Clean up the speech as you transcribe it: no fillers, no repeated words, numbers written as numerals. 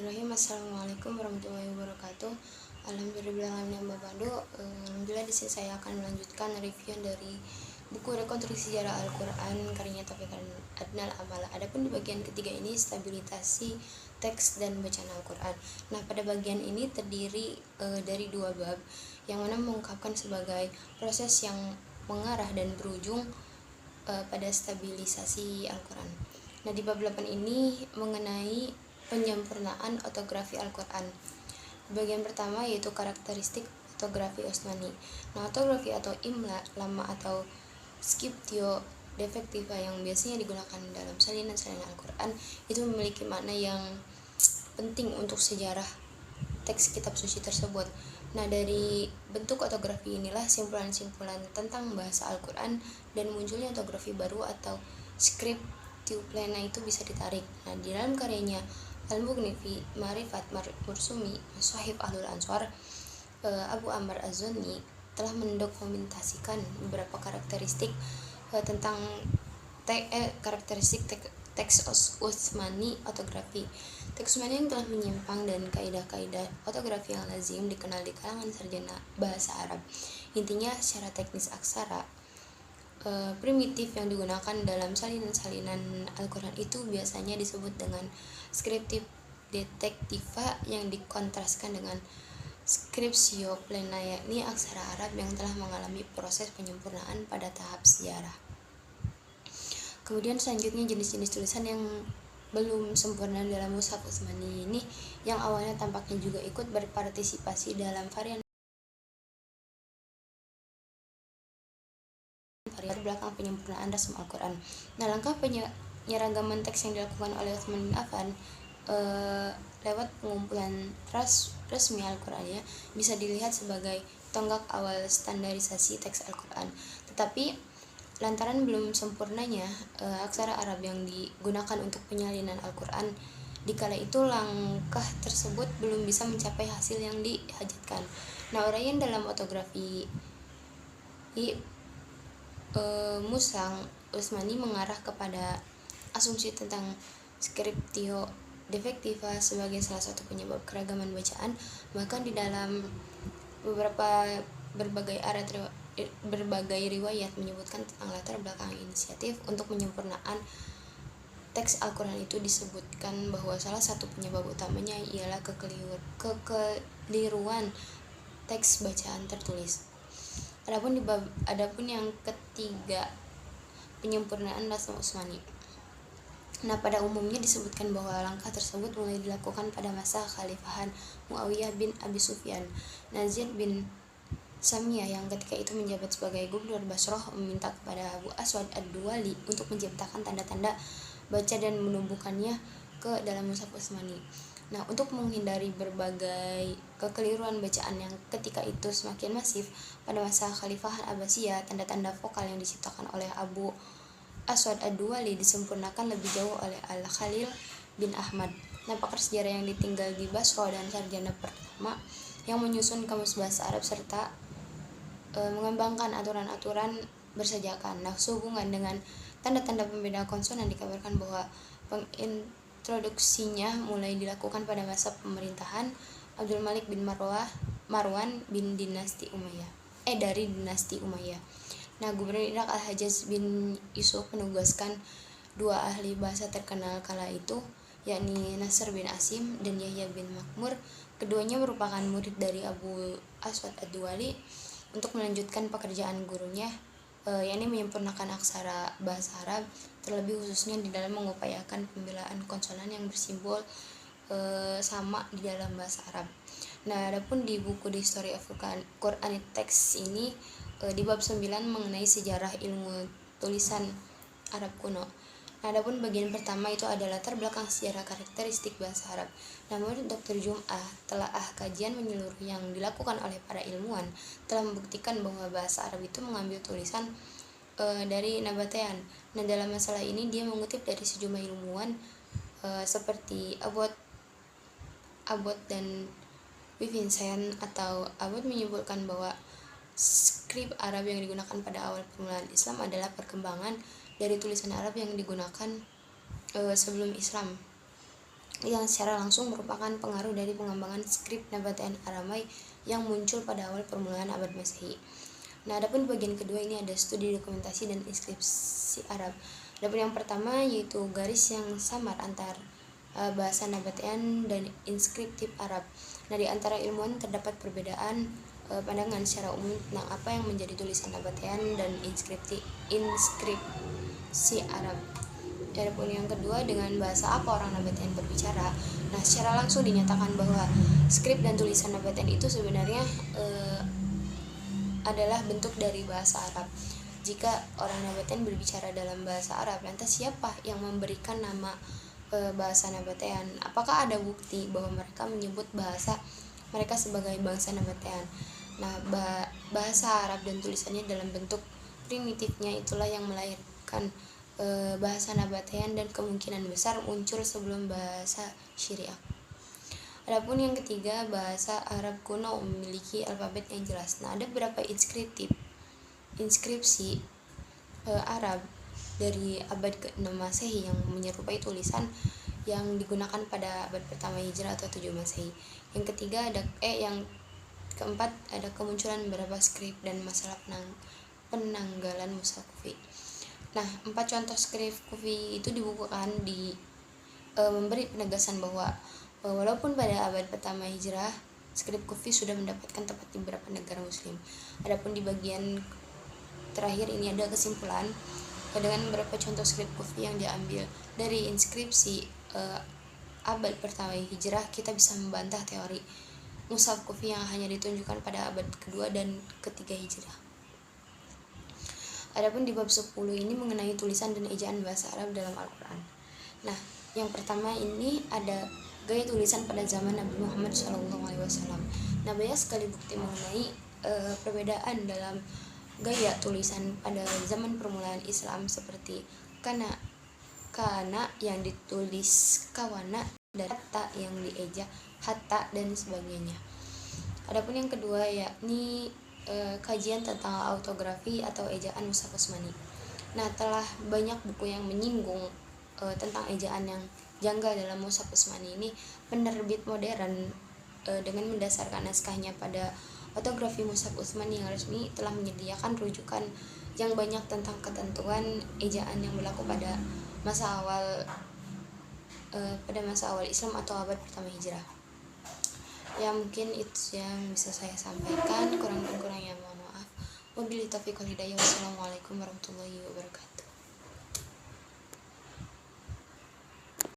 Bismillahirrahmanirrahim. Assalamualaikum warahmatullahi wabarakatuh. Alhamdulillah di sini saya akan melanjutkan review dari buku Rekonstruksi Sejarah Al-Quran karyanya Taufik Adnal Amala. Adapun di bagian ketiga ini stabilisasi teks dan bacaan Al-Quran. Nah, pada bagian ini terdiri dari dua bab yang mana mengungkapkan sebagai proses yang mengarah dan berujung pada stabilisasi Al-Quran. Nah, di bab 8 ini mengenai penyempurnaan ortografi Al-Quran. Bagian pertama yaitu karakteristik ortografi Utsmani. Nah, ortografi atau imla lama atau scriptio defectiva yang biasanya digunakan dalam salinan-salinan Al-Quran itu memiliki makna yang penting untuk sejarah teks kitab suci tersebut. Nah, dari bentuk ortografi inilah simpulan-simpulan tentang bahasa Al-Quran dan munculnya ortografi baru atau scriptioplena itu bisa ditarik. Nah, di dalam karyanya Al-Mughni fi Ma'rifat Mursumi Shahih Ahlul Ansar, Abu Amr Az-Zunni telah mendokumentasikan beberapa karakteristik tentang karakteristik teks Utsmani ortografi. Teks Utsmani yang telah menyimpang dan kaidah-kaidah ortografi yang lazim dikenal di kalangan sarjana bahasa Arab. Intinya secara teknis aksara primitif yang digunakan dalam salinan-salinan Al-Quran itu biasanya disebut dengan scriptio defectiva yang dikontraskan dengan scriptio plena, yakni aksara Arab yang telah mengalami proses penyempurnaan pada tahap sejarah. Kemudian selanjutnya jenis-jenis tulisan yang belum sempurna dalam mushaf Utsmani ini yang awalnya tampaknya juga ikut berpartisipasi dalam varian belakang penyempurnaan rasm Al-Quran. Nah, langkah penyeragaman teks yang dilakukan oleh Utsman bin Affan lewat pengumpulan resmi Al-Quran ya bisa dilihat sebagai tonggak awal standarisasi teks Al-Quran. Tetapi lantaran belum sempurnanya aksara Arab yang digunakan untuk penyalinan Al-Quran, dikala itu langkah tersebut belum bisa mencapai hasil yang dihajatkan. Nah, uraian dalam ortografi Musang Utsmani mengarah kepada asumsi tentang scriptio defectiva sebagai salah satu penyebab keragaman bacaan. Bahkan di dalam berbagai riwayat menyebutkan tentang latar belakang inisiatif untuk penyempurnaan teks Al-Quran itu disebutkan bahwa salah satu penyebab utamanya ialah kekeliruan teks bacaan tertulis. Adapun yang ketiga, penyempurnaan rasm Utsmani. Nah, pada umumnya disebutkan bahwa langkah tersebut mulai dilakukan pada masa Khalifahan Muawiyah bin Abi Sufyan. Yazid bin Samiyah yang ketika itu menjabat sebagai gubernur Basrah meminta kepada Abu Aswad Ad-Duwali untuk menciptakan tanda-tanda baca dan menumbuhkannya ke dalam mushaf Utsmani. Nah, untuk menghindari berbagai kekeliruan bacaan yang ketika itu semakin masif pada masa Khalifahan Abbasiyah, tanda-tanda vokal yang diciptakan oleh Abu Aswad Ad-Duwali disempurnakan lebih jauh oleh Al-Khalil bin Ahmad. Nah, pakar sejarah yang ditinggal di Basra dan sarjana pertama yang menyusun kamus bahasa Arab serta mengembangkan aturan-aturan bersejakan. Nah, sehubungan dengan tanda-tanda pembeda konsonan dikabarkan bahwa introduksinya mulai dilakukan pada masa pemerintahan Abdul Malik bin Marwan bin dari dinasti Umayyah. Nah, Gubernur Irak Al-Hajjaj bin Yusuf menugaskan dua ahli bahasa terkenal kala itu, yakni Nasr bin Asim dan Yahya bin Makmur. Keduanya merupakan murid dari Abu Aswad Ad-Duwali untuk melanjutkan pekerjaan gurunya, yakni menyempurnakan aksara bahasa Arab, terlebih khususnya di dalam mengupayakan pembelaan konsonan yang bersimbol sama di dalam bahasa Arab. Nah, adapun di buku The History of Quranic Text ini di bab 9 mengenai sejarah ilmu tulisan Arab kuno. Nah, adapun bagian pertama itu adalah latar belakang sejarah karakteristik bahasa Arab. Nah, menurut Dr. Jum'ah, telaah kajian menyeluruh yang dilakukan oleh para ilmuwan telah membuktikan bahwa bahasa Arab itu mengambil tulisan dari Nabatean. Nah, dalam masalah ini dia mengutip dari sejumlah ilmuwan seperti Abbott dan Vincent atau Abbott menyebutkan bahwa skrip Arab yang digunakan pada awal permulaan Islam adalah perkembangan dari tulisan Arab yang digunakan sebelum Islam. yang secara langsung merupakan pengaruh dari pengembangan skrip nabataean Aramai yang muncul pada awal permulaan abad Masehi. Nah, adapun bagian kedua ini ada studi dokumentasi dan inskripsi Arab. Adapun yang pertama yaitu garis yang samar antar bahasa nabataean dan inskriptif Arab. Nah, di antara ilmuwan terdapat perbedaan pandangan secara umum tentang apa yang menjadi tulisan nabataean dan inskripsi Arab. Adapun yang kedua, dengan bahasa apa orang nabataean berbicara. Nah, secara langsung dinyatakan bahwa skrip dan tulisan nabataean itu sebenarnya adalah bentuk dari bahasa Arab. Jika orang nabataean berbicara dalam bahasa Arab, lantas siapa yang memberikan nama bahasa nabataean? Apakah ada bukti bahwa mereka menyebut bahasa mereka sebagai bangsa nabataean? Nah, bahasa Arab dan tulisannya dalam bentuk primitifnya itulah yang melahirkan bahasa nabataean dan kemungkinan besar muncul sebelum bahasa Syriac. Adapun yang ketiga, bahasa Arab kuno memiliki alfabet yang jelas. Nah, ada beberapa inskripsi Arab dari abad ke-6 Masehi yang menyerupai tulisan yang digunakan pada abad pertama Hijrah atau 7 Masehi. Yang keempat ada kemunculan beberapa skrip dan masalah penanggalan mushaf kufi. Nah, 4 contoh skrip kufi itu dibukukan memberi penegasan bahwa walaupun pada abad pertama Hijrah skrip kufi sudah mendapatkan tempat di beberapa negara muslim. Adapun di bagian terakhir ini ada kesimpulan dengan beberapa contoh skrip kufi yang diambil dari inskripsi abad pertama Hijrah, kita bisa membantah teori mushaf kufi yang hanya ditunjukkan pada abad kedua dan ketiga Hijrah. Adapun di bab 10 ini mengenai tulisan dan ejaan bahasa Arab dalam Al-Quran. Nah, yang pertama ini ada gaya tulisan pada zaman Nabi Muhammad SAW. Nah, banyak sekali bukti mengenai perbedaan dalam gaya tulisan pada zaman permulaan Islam, seperti kana yang ditulis kawana dan hatta yang dieja hatta dan sebagainya. Adapun yang kedua yakni kajian tentang autografi atau ejaan mushaf Utsmani. Nah, telah banyak buku yang menyinggung tentang ejaan yang janggal dalam mushaf Utsmani ini. Penerbit modern dengan mendasarkan naskahnya pada autografi mushaf Utsmani yang resmi telah menyediakan rujukan yang banyak tentang ketentuan ejaan yang berlaku pada masa awal Islam atau abad pertama Hijrah. Ya, mungkin itu yang bisa saya sampaikan, kurang dan kurangnya mohon maaf. Wabillahi taufiq wal hidayah. Wassalamualaikum warahmatullahi wabarakatuh.